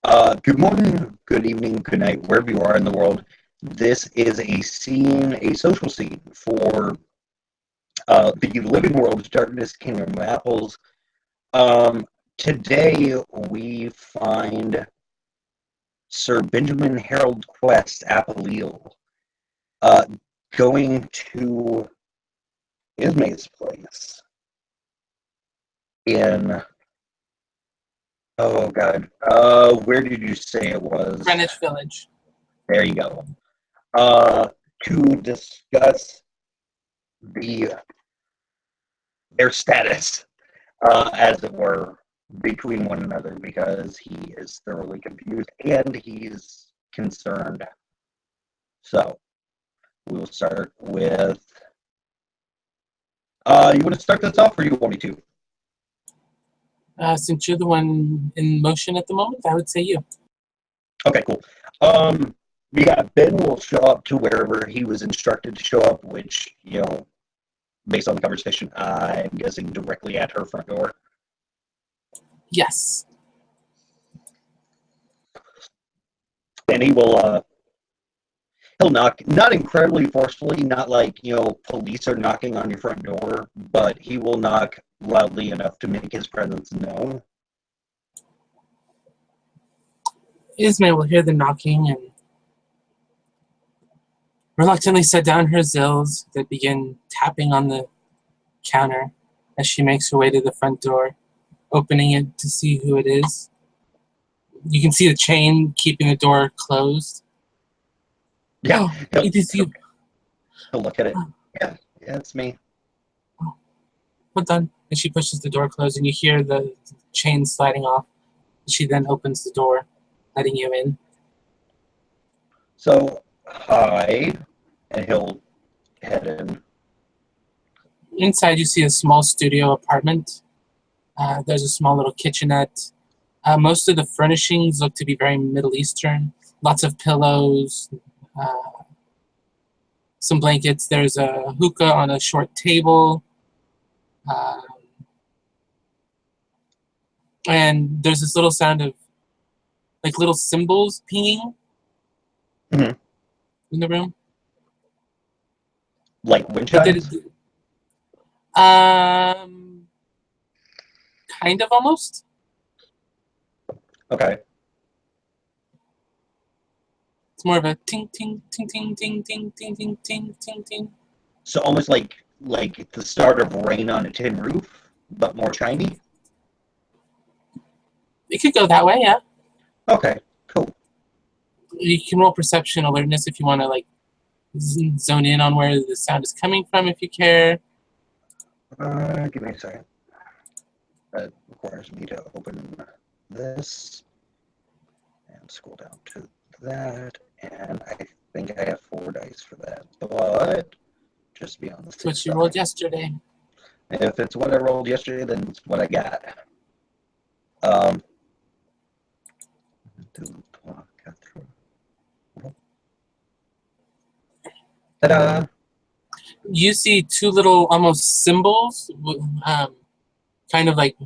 Good morning, good evening, good night, wherever you are in the world. This is a social scene for the living world of darkness, kingdom of apples. Um, Today we find Sir Benjamin Harold Quest Appleal uh, going to Ismay's place in, oh God, where did you say it was? Greenwich Village. There you go. Uh, to discuss the their status, as it were, between one another because he is thoroughly confused and he's concerned. So we'll start with. You want to start this off, or you want me to? Since you're the one in motion at the moment, I would say you. Okay, cool. Um, yeah, Ben will show up to wherever he was instructed to show up, which based on the conversation, I'm guessing directly at her front door. Yes. And he'll knock, not incredibly forcefully, not like, police are knocking on your front door, but he will knock loudly enough to make his presence known. Ismay will hear the knocking and reluctantly set down her zills that begin tapping on the counter as she makes her way to the front door, opening it to see who it is. You can see the chain keeping the door closed. Yeah, Oh, it is you. He'll look at it. Yeah, it's me. Oh, well done. And she pushes the door closed, and you hear the chain sliding off. She then opens the door, letting you in. So, hi, and he'll head in. Inside, you see a small studio apartment. There's a small little kitchenette. Most of the furnishings look to be very Middle Eastern. Lots of pillows, some blankets. There's a hookah on a short table. Uh, and there's this little sound of like little cymbals pinging Mm-hmm. in the room. Like wind chimes? Kind of almost. Okay. It's more of a ting ting ting ting ting ting ting ting ting ting ting. So almost like the start of Rain on a Tin Roof, but more shiny? It could go that way, yeah. Okay, cool. You can roll perception alertness if you want to like zone in on where the sound is coming from if you care. Give me a second. That requires me to open this and scroll down to that, and I think I have 4 dice for that, but just be on the safe That's what you side. rolled yesterday. If it's what I rolled yesterday, then it's what I got. Um, Ta-da! You see two little almost symbols, kind of like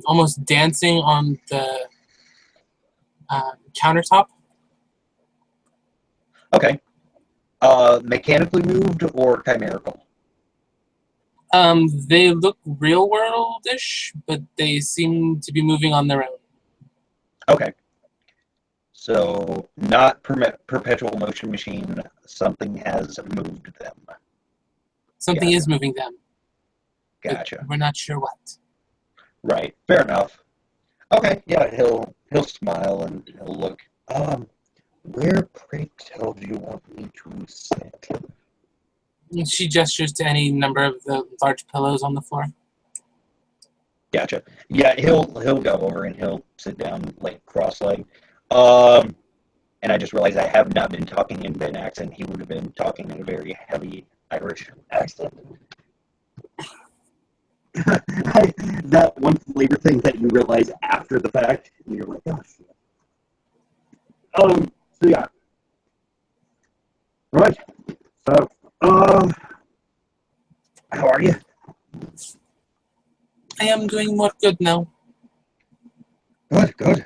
almost dancing on the countertop. Okay. Mechanically moved or chimerical? They look real world-ish, but they seem to be moving on their own. Okay. So, not perpetual motion machine. Something has moved them. Something Gotcha. is moving them. Gotcha. We're not sure what. Right. Fair enough. Okay. Yeah. He'll smile and he'll look. Where, pray tell, do you want me to sit? She gestures to any number of the large pillows on the floor. Gotcha. Yeah. He'll go over and he'll sit down like cross-legged. And I just realized I have not been talking in Ben accent. He would have been talking in a very heavy Irish accent. That one flavor thing that you realize after the fact, and you're like, gosh. So yeah. Right. So, how are you? I am doing more good now. Good, good.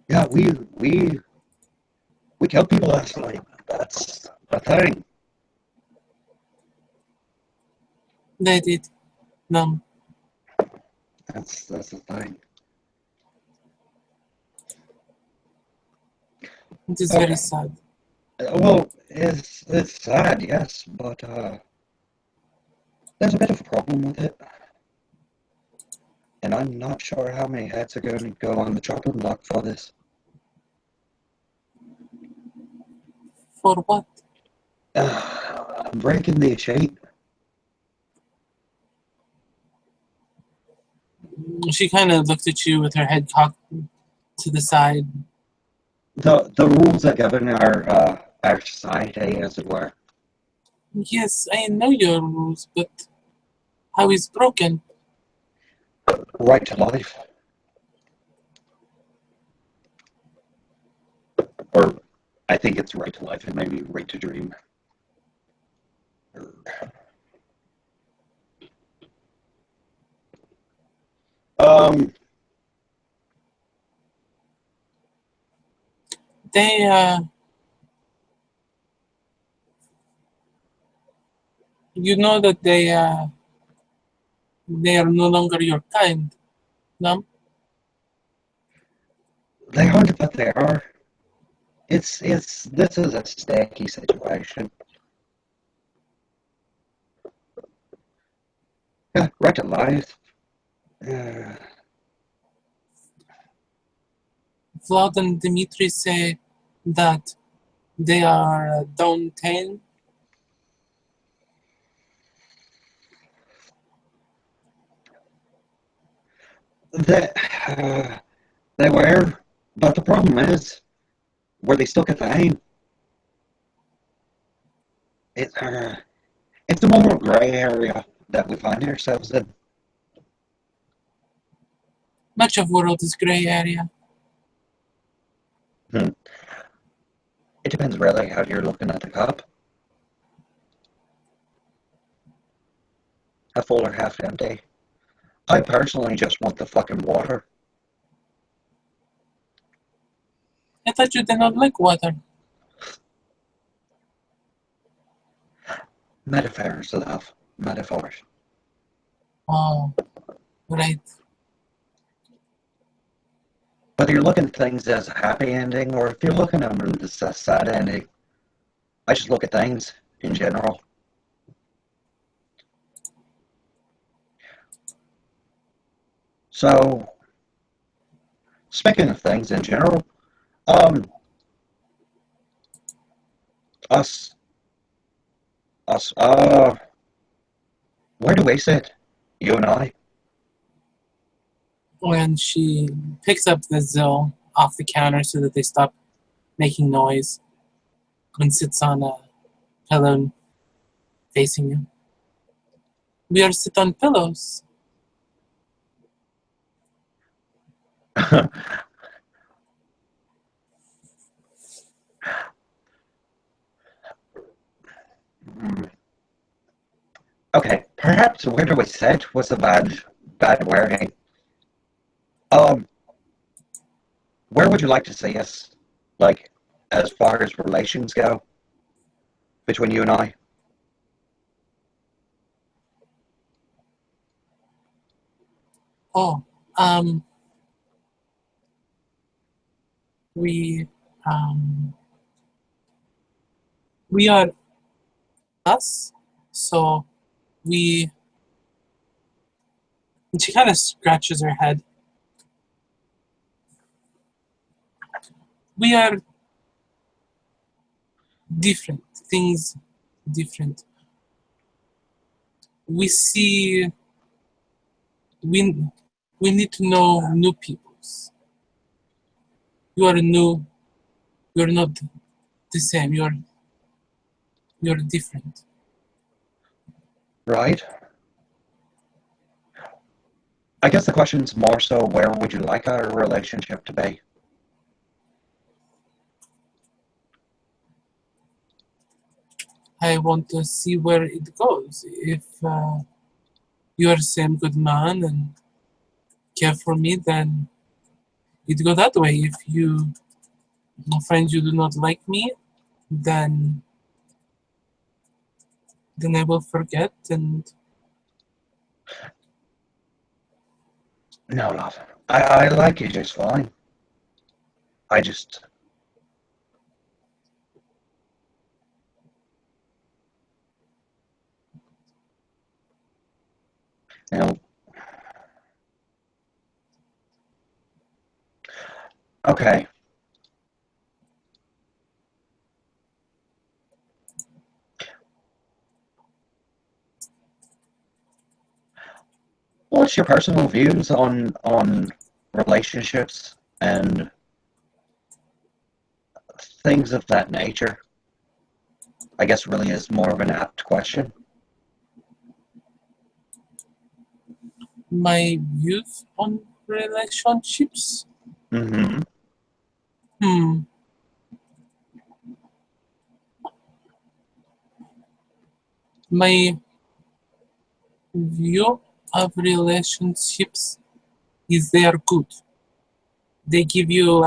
Yeah, we killed people last night. That's the thing. They did. No, That's the thing. it is very Okay. sad. Well, it's sad, yes, but there's a bit of a problem with it, and I'm not sure how many heads are going to go on the chopping block for this. For what? I'm breaking the sheet. She kind of looked at you with her head cocked to the side. The rules that govern our society, as it were. Yes, I know your rules, but how is broken? Right to life, or I think it's right to life, and maybe right to dream. Um, They, you know that they are no longer your kind, no? they aren't, but they are. It's this is a sticky situation. Yeah, right to life. Uh, Vlad and Dmitri say that they are downtown. they, they were, but the problem is, where they still get the aim. It, it's the more grey area that we find ourselves in. Much of world is gray area. Hmm. It depends really how you're looking at the cup. Half full or half empty. I personally just want the fucking water. I thought you did not like water. Metaphors, love. Metaphors. Oh, right. Whether you're looking at things as a happy ending or if you're looking at them as a sad ending, I just look at things in general. So, speaking of things in general, um, us, us, where do we sit? You and I? When she picks up the Zill off the counter so that they stop making noise and sits on a pillow facing you. We are sit on pillows. Okay, perhaps where do we sit was a bad wording. Um, where would you like to see us? Like, as far as relations go, between you and I? Oh, we um we are us. So we. And she kind of scratches her head. We are different. Things different. We see. We we need to know new peoples. You are new. You're not the same. You're different. Right? I guess the question's more so where would you like our relationship to be? I want to see where it goes. If you are the same good man and care for me, then it go that way. If you find you do not like me, then I will forget. And No, love. I like you just fine. I just. You know. Okay. What's your personal views on relationships and things of that nature? I guess really is more of an apt question. my views on relationships. Mm-hmm. Hmm. My view of relationships is they are good. They give you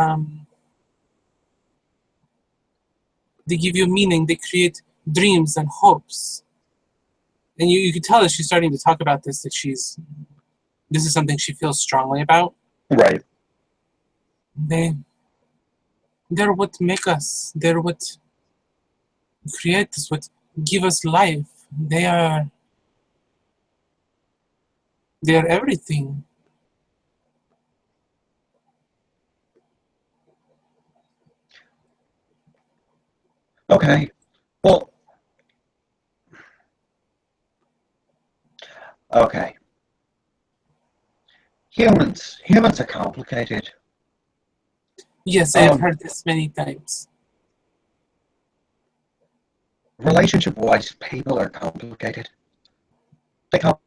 meaning. They create dreams and hopes. And you could tell that she's starting to talk about this, that this is something she feels strongly about. Right. They're what make us. They're what create us, what give us life. They are everything. Okay. Well, okay. Humans are complicated. Yes, I have heard this many times. Relationship-wise, people are complicated. They com-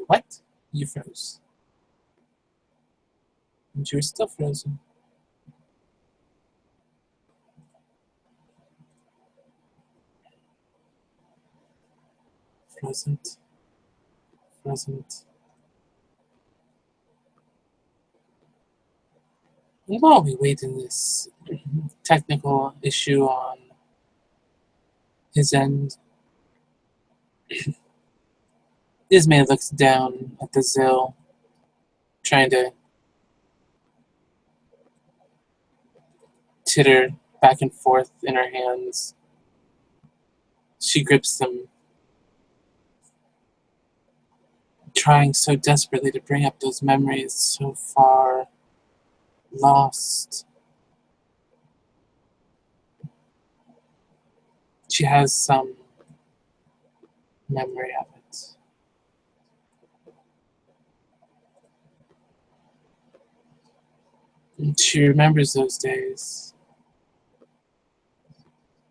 What? You froze. And you're still frozen. Frozen. Frozen. And while we wait in this technical issue on his end, Ismay looks down at the Zill, trying to titter back and forth in her hands. She grips them, trying so desperately to bring up those memories so far lost. She has some memory of it. And she remembers those days,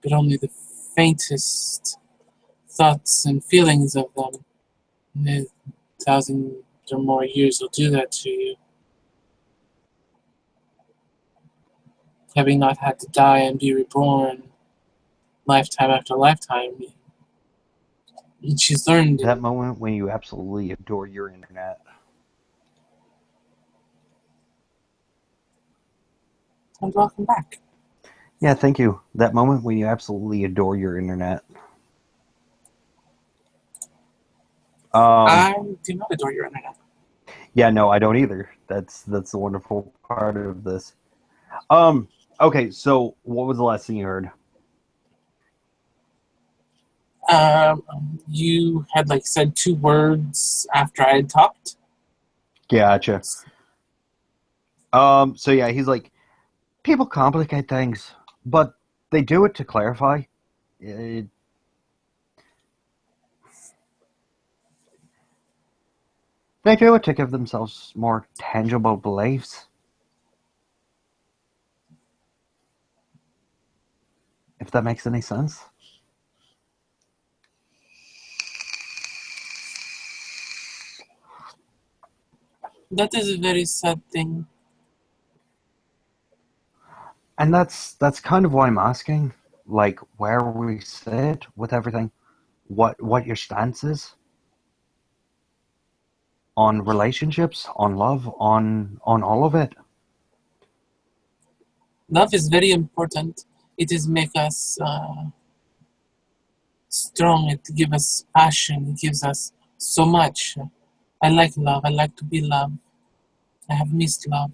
but only the faintest thoughts and feelings of them. And 1,000 or more years will do that to you. Having not had to die and be reborn lifetime after lifetime, and she's learned. That moment when you absolutely adore your internet. And welcome back. Yeah, thank you. That moment when you absolutely adore your internet. I do not adore your internet. Yeah, no, I don't either. That's the wonderful part of this. Okay, so what was the last thing you heard? You had said 2 words after I had talked. Gotcha. So yeah, he's like, people complicate things, but they do it to clarify. They do it to give themselves more tangible beliefs. If that makes any sense. That is a very sad thing. And that's kind of why I'm asking. like where we sit with everything, what your stance is on relationships, on love, on all of it. Love is very important. It is make us strong. It gives us passion. It gives us so much. I like love. I like to be loved. I have missed love.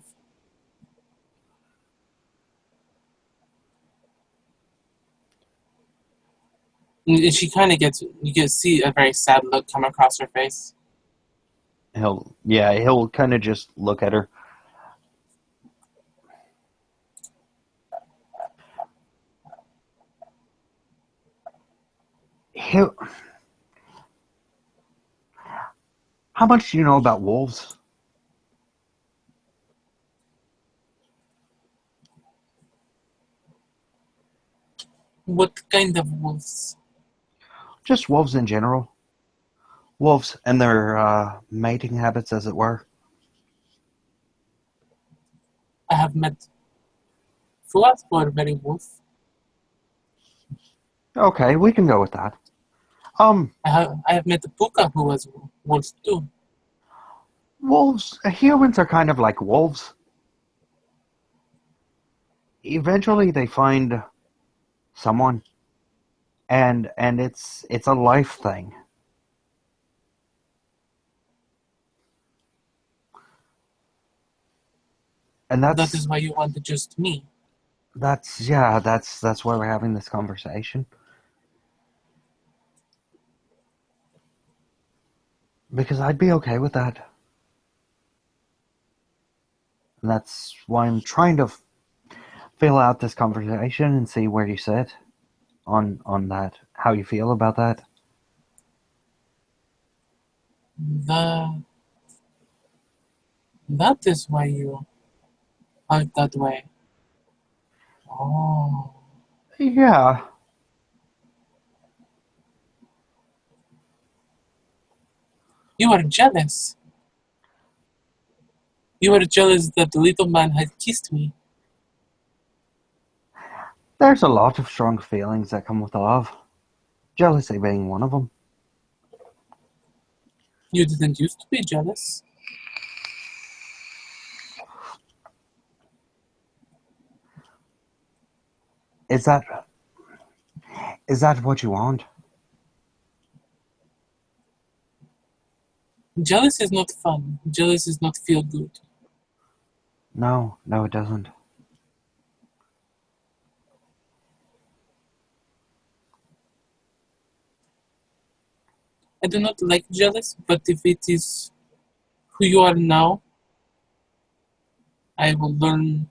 And she kind of gets, you can see a very sad look come across her face. He'll kind of just look at her. He'll, how much do you know about wolves? What kind of wolves? Just wolves in general. Wolves and their mating habits, as it were. I have met Fuad, who are very wolf. Okay, we can go with that. I have met Puka, who was wolf too. Wolves, humans are kind of like wolves. Eventually, they find someone, and it's a life thing. And That is why you wanted just me. that's why we're having this conversation. Because I'd be okay with that. And that's why I'm trying to fill out this conversation and see where you sit on that, how you feel about that. That is why you are that way. Oh. Yeah. You are jealous. You were jealous that the little man had kissed me. There's a lot of strong feelings that come with love. Jealousy being one of them. You didn't used to be jealous. Is that what you want? Jealous is not fun. Jealous is not feel good. No, it doesn't. I do not like jealous, but if it is who you are now, I will learn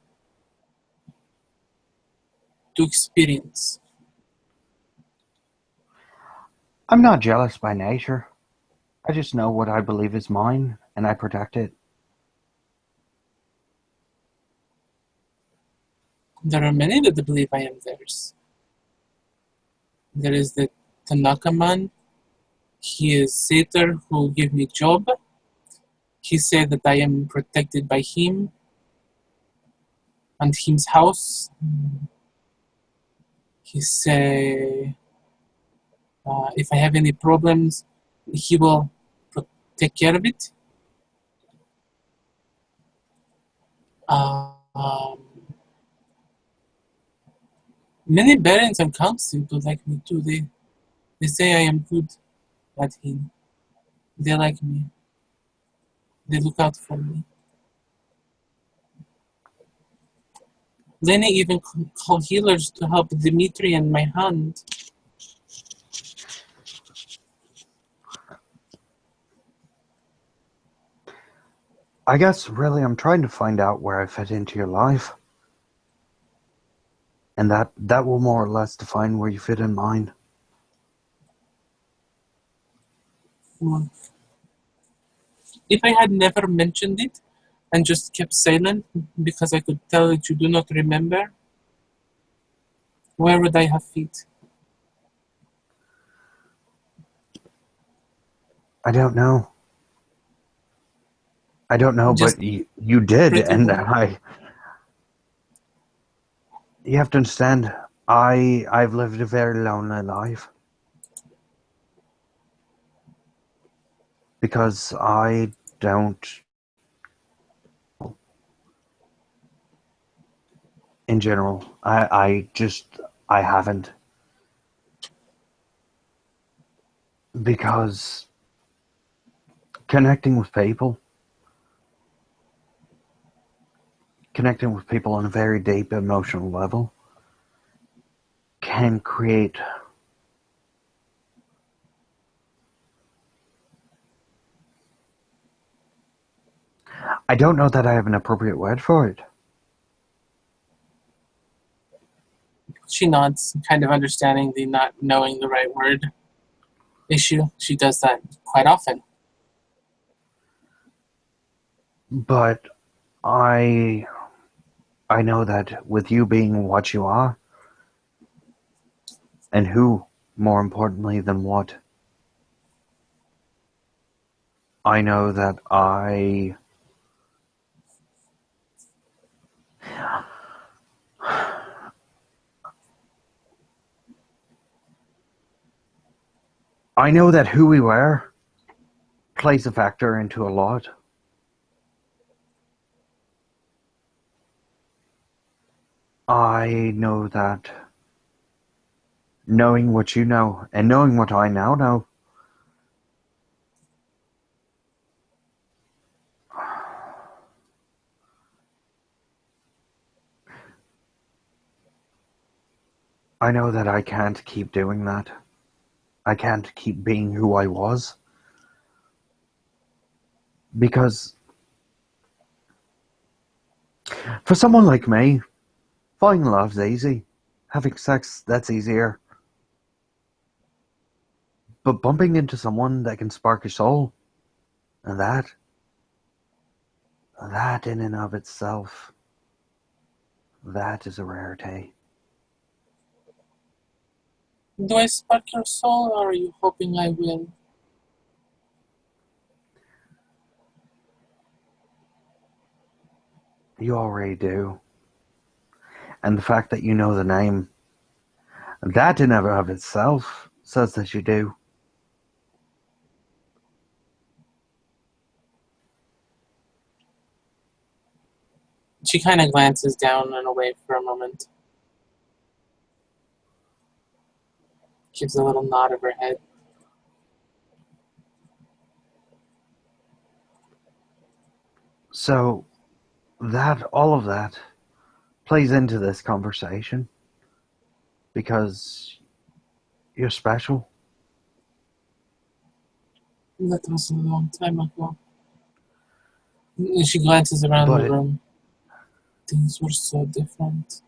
to experience. I'm not jealous by nature. I just know what I believe is mine, and I protect it. There are many that believe I am theirs. There is the Tanaka man. He is satyr who gave me job. He said that I am protected by him and him's house. He say if I have any problems, he will take care of it. Um, Many parents and council do like me too. They say I am good at him. They like me. They look out for me. Lenny even called healers to help Dimitri and my hand. I guess really I'm trying to find out where I fit into your life. And that will more or less define where you fit in mine. If I had never mentioned it and just kept silent because I could tell that you do not remember, where would I have fit? I don't know. Just But you did, pretty and well. you have to understand, I've lived a very lonely life because I don't, in general, I haven't, because connecting with people, connecting with people on a very deep emotional level can create, I don't know that I have an appropriate word for it. She nods, kind of understanding the not knowing the right word issue. She does that quite often. But I I know that with you being what you are, and who, more importantly than what, I know that I know that who we were plays a factor into a lot. I know that knowing what you know and knowing what I now know, I know that I can't keep doing that. I can't keep being who I was. Because for someone like me, finding love's easy. Having sex, that's easier. But bumping into someone that can spark your soul, and that in and of itself, that is a rarity. Do I spark your soul, or are you hoping I will? You already do. And the fact that you know the name, that in and of itself says that you do. She kind of glances down and away for a moment. Gives a little nod of her head. So all of that plays into this conversation because you're special. That was a long time ago. And she glances around the But room. Things were so different.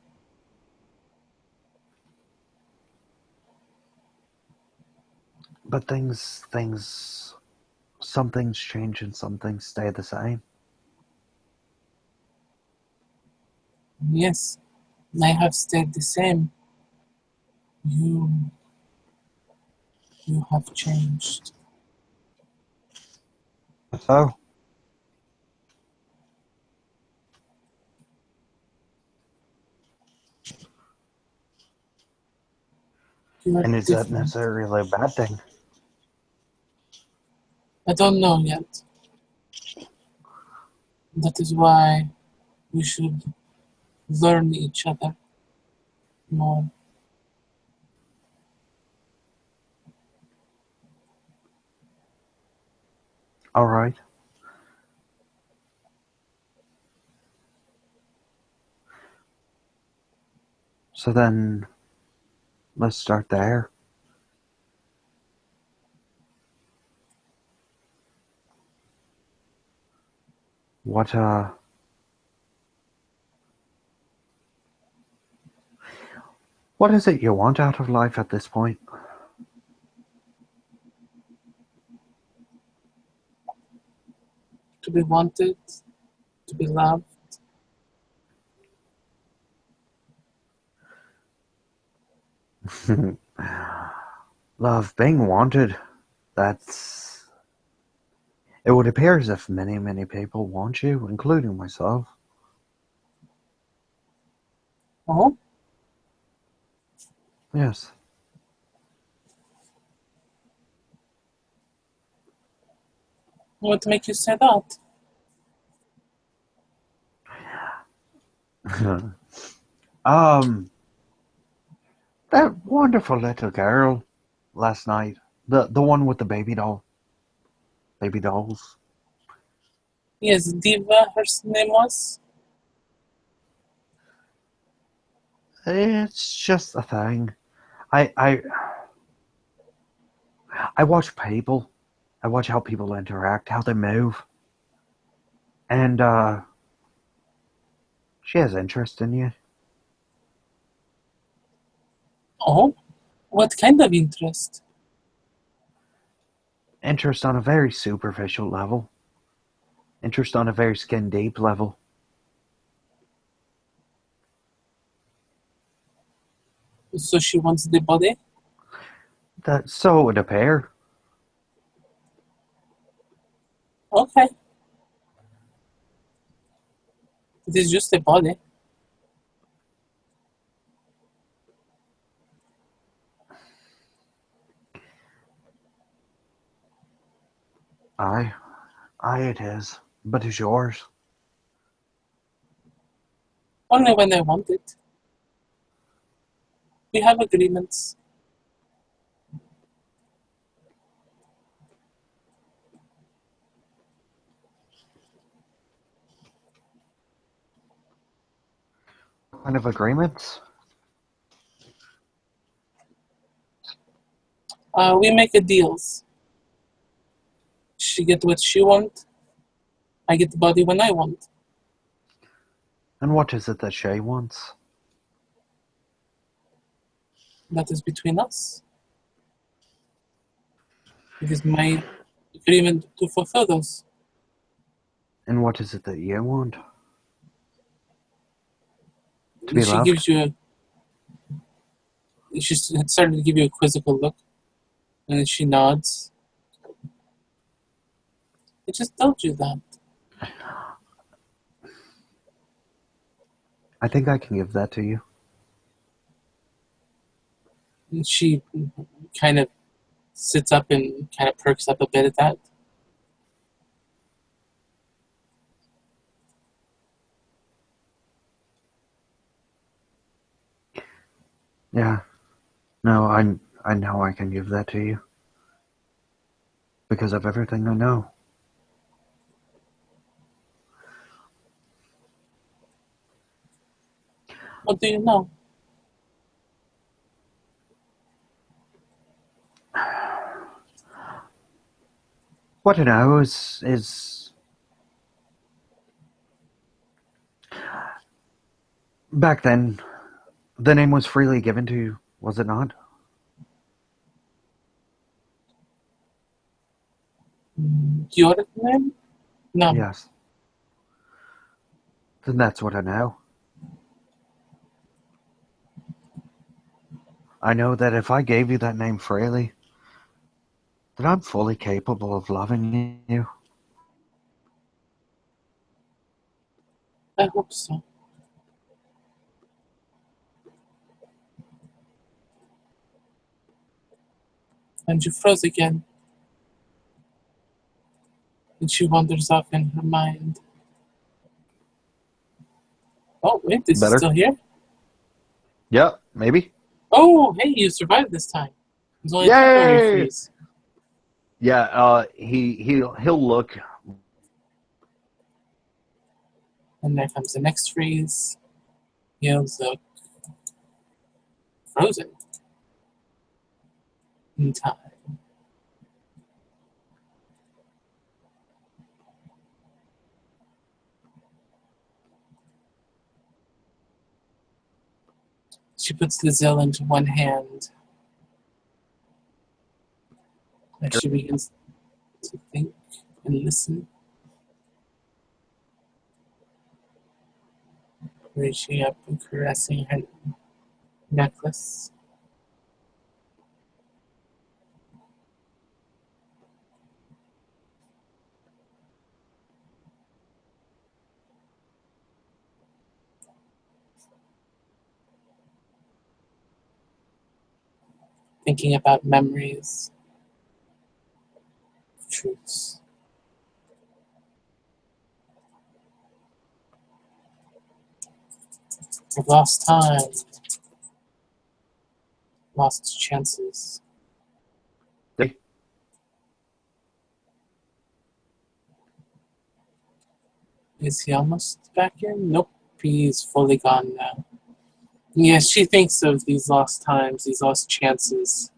but some things change and some things stay the same. Yes, I have stayed the same. You, you have changed. So, You are and is that different. necessarily a bad thing? I don't know yet. That is why we should learn each other more. All right. So then, let's start there. What what is it you want out of life at this point? To be wanted, to be loved. Love, being wanted. That's. It would appear as if many, many people want you, including myself. Oh, Yes. What make you say that? um, that wonderful little girl last night, the one with the baby dolls. Yes, Diva, her name was. It's just a thing. I I I watch people. I watch how people interact, how they move, and she has interest in you. Oh, what kind of interest? Interest on a very superficial level. Interest on a very skin deep level. So she wants the body? That so it would appear. Okay. It is just a body. Aye, aye, it is. But it's yours. Only when I want it. We have agreements. What kind of agreements? We make a deals. She get what she want. I get the body when I want. And what is it that Shay wants? That is between us. It is my agreement to fulfill those. And what is it that you want? To be She loved? gives you a. She started to give you a quizzical look, and then she nods. I just told you that. I think I can give that to you. And she kind of sits up and kind of perks up a bit at that. Yeah. No, I know I can give that to you. Because of everything I know. What do you know? What I know is back then the name was freely given to you, was it not? Your name? No. Yes. Then that's what I know. I know that if I gave you that name freely, that I'm fully capable of loving you. I hope so. And you froze again. And she wanders off in her mind. Oh, wait, is he Better? still here? Yeah, maybe. Oh, hey, you survived this time. It was only a temporary Yay! freeze. Yeah, he'll look. And there comes the next freeze. He'll look frozen in time. She puts the Zill into one hand as she begins to think and listen, reaching up and caressing her necklace. thinking about memories, truths. Of lost time, lost chances. Is he almost back in? Nope, he's fully gone now. Yes, she thinks of these lost times, these lost chances.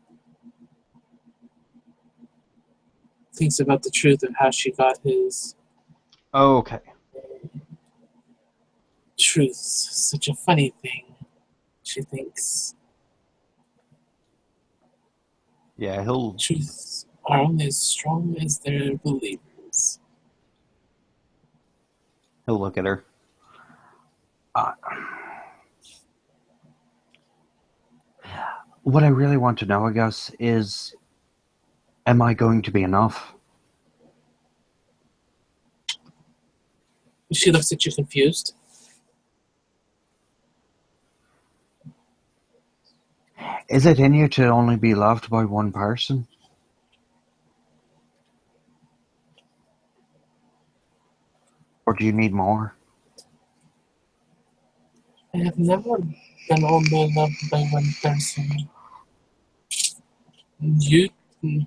Thinks about the truth of how she got his Okay. truth. Such a funny thing, she thinks. Yeah, he'll Truths are only as strong as their believers. look at her. Uh, what I really want to know, I guess, is, am I going to be enough? She looks at you confused. Is it in you to only be loved by one person? Or do you need more? I have never been only loved by one person. You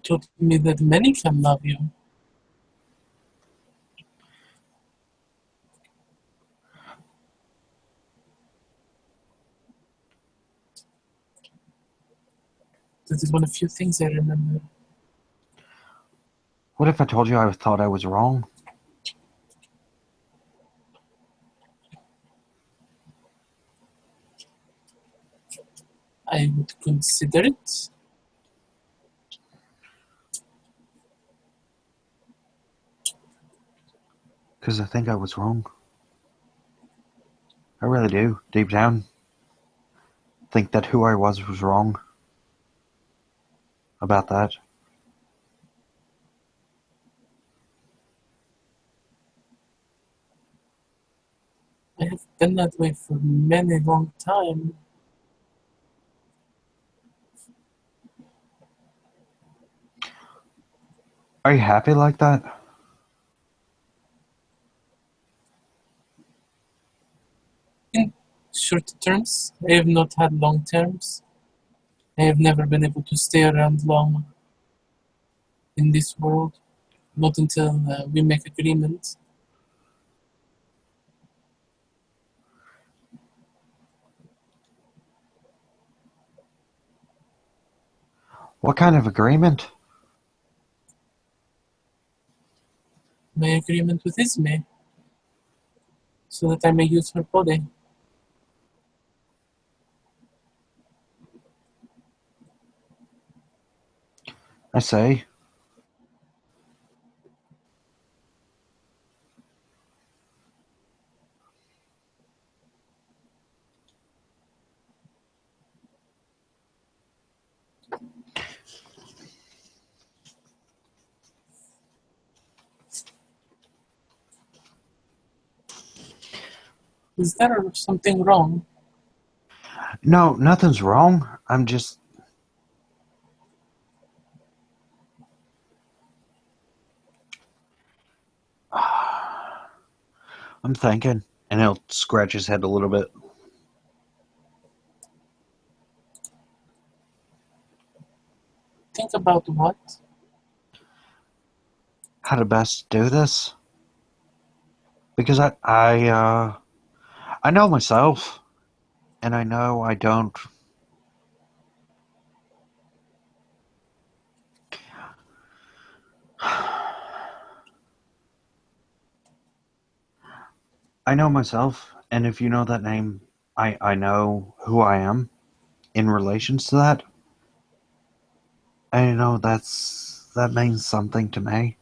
told me that many can love you. That is one of few things I remember. What if I told you I thought I was wrong? I would consider it. Because I think I was wrong. I really do, deep down. Think that who I was wrong about that. I have been that way for many long time. Are you happy like that? In short terms, I have not had long terms. I have never been able to stay around long in this world. Not until we make agreement. What kind of agreement? My agreement with Ismay. So that I may use her body. I say. Is there something wrong? No, nothing's wrong. I'm just... I'm thinking. And he'll scratch his head a little bit. Think about what? How to best do this? Because I know myself. And I know I don't... I know myself, and if you know that name, I know who I am in relations to that. I know that means something to me.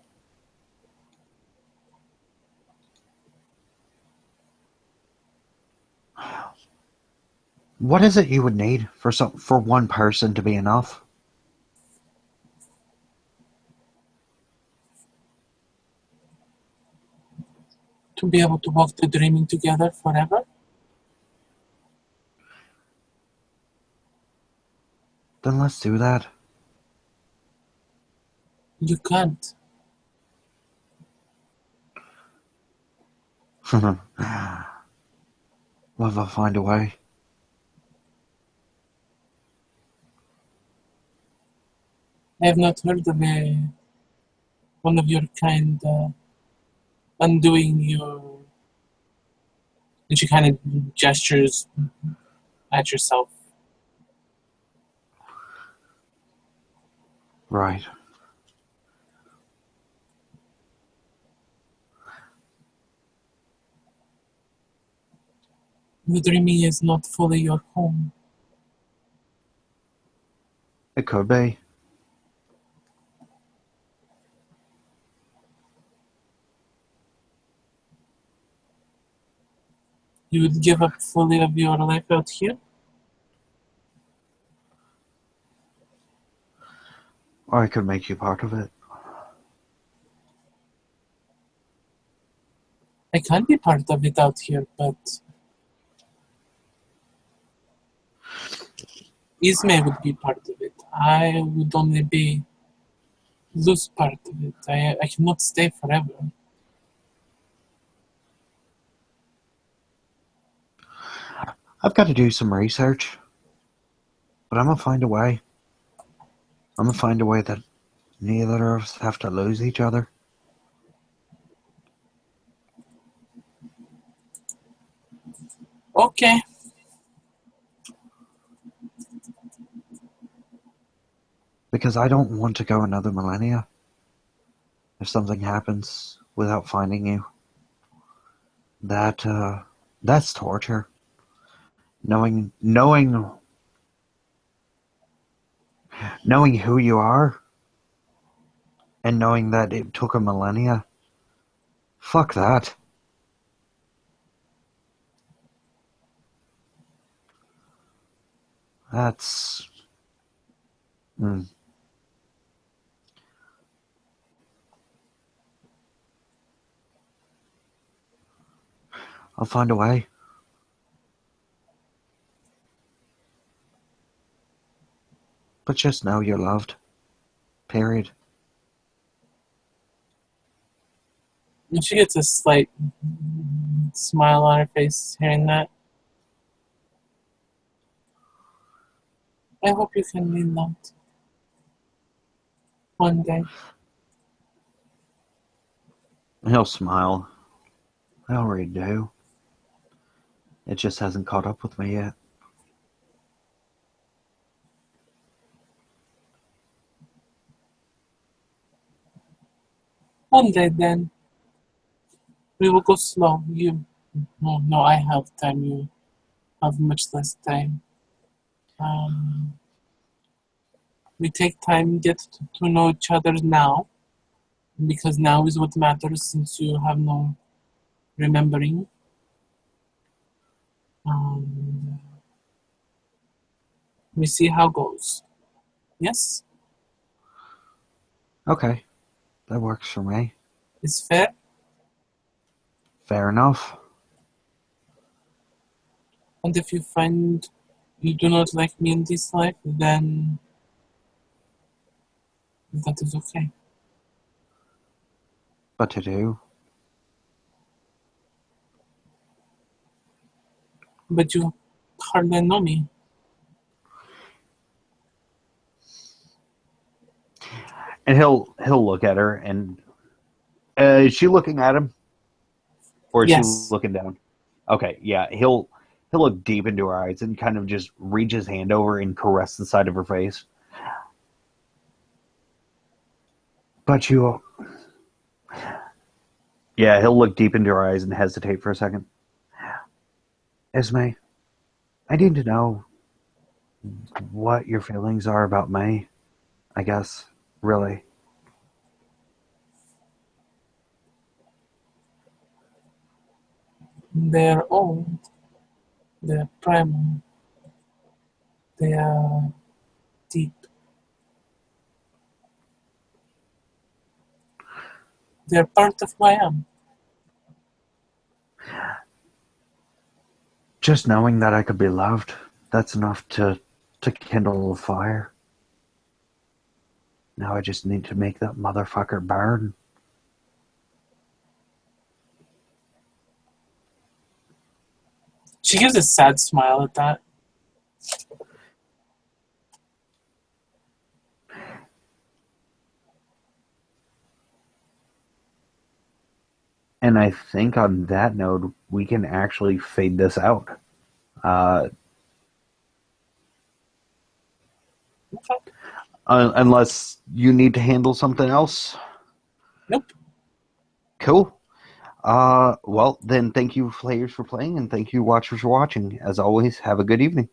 What is it you would need for one person to be enough? To be able to walk the dreaming together forever? Then let's do that. You can't. Well, if I find a way. I have not heard of one of your kind undoing your. And she kind of gestures at yourself. Right. The dreaming is not fully your home. It could be. You would give up fully of your life out here? Or I could make you part of it. I can be part of it out here, but Ismay would be part of it. I would only be loose part of it. I cannot stay forever. I've got to do some research. But I'm going to find a way. I'm going to find a way that neither of us have to lose each other. Okay. Because I don't want to go another millennia. If something happens without finding you. That's torture. Knowing who you are and knowing that it took a millennia. Fuck that. That's I'll find a way. But just know you're loved. Period. And she gets a slight smile on her face hearing that. I hope you can mean that. One day. He'll smile. I already do. It just hasn't caught up with me yet. One day then. We will go slow. No, I have time. You have much less time. We take time, get to know each other now, because now is what matters since you have no remembering. We see how goes. Yes? Okay. That works for me. It's fair? Fair enough. And if you find you do not like me in this life, then that is okay. But to do. But you hardly know me. And he'll look at her and is she looking at him? Or is Yes. she looking down? Okay, yeah. He'll look deep into her eyes and kind of just reach his hand over and caress the side of her face. But you... Yeah, he'll look deep into her eyes and hesitate for a second. Ismay, I need to know what your feelings are about me, I guess, really. They're old. They're primal. They are deep. They're part of who I am. Just knowing that I could be loved, that's enough to to kindle a fire. Now I just need to make that motherfucker burn. She gives a sad smile at that. And I think on that note, we can actually fade this out. Okay. Unless you need to handle something else. Nope. Cool. Well, then thank you, players, for playing, and thank you, watchers, for watching. As always, have a good evening.